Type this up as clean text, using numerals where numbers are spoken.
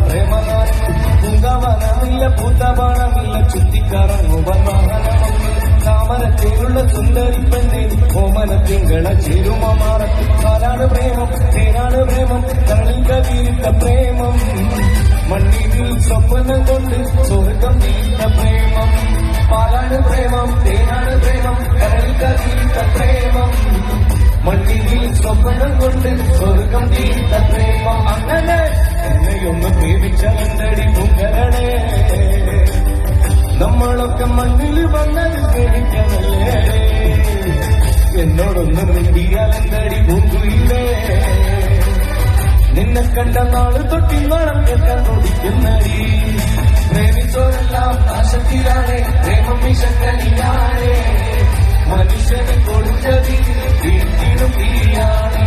പ്രേമഗാനം പൂങ്കാവനമില്ല പൂത്തപാണമില്ല ചുറ്റിക്കറങ്ങുവൻ വാഹനമൊക്കെ താമരത്തേരുള്ള സുന്ദരി പെണ്ണെ ഓമന തിങ്കള ചേരുമാറത്ത് ആരാണ് പ്രേമം തേനാണ് പ്രേമം കരളിൽ കവിയിട്ട പ്രേമം മണ്ണിൽ സ്വപ്നം കൊണ്ട് സ്വർഗം തീർത്ത പ്രേമം പാലാണ് പ്രേമം തേനാണ് പ്രേമം കരളിൽ കവിയിട്ട പ്രേമം മണ്ണിൽ സ്വപ്നം കൊണ്ട് സ്വർഗം തീർത്ത പ്രേമം അങ്ങനെ എന്നെയൊന്ന് പ്രേമിച്ചവന്തടി മുകരണേ നമ്മളൊക്കെ മണ്ണിൽ വന്നത് കേൾക്കണല്ലേ എന്നോടൊന്ന് മിണ്ടിയാലെന്തടി പൂങ്കുയിലേ നിന്നെ കണ്ട നാള് തൊട്ടിന്നോളം കേൾക്കാൻ തുടിക്കുന്നടി പ്രേമിച്ചോരെല്ലാം നാശത്തിലാണ് പ്രേമം വിശക്കനിയാണ് മനുഷ്യനെ കൊടുത്തതി വീട്ടിലും തീയാണ്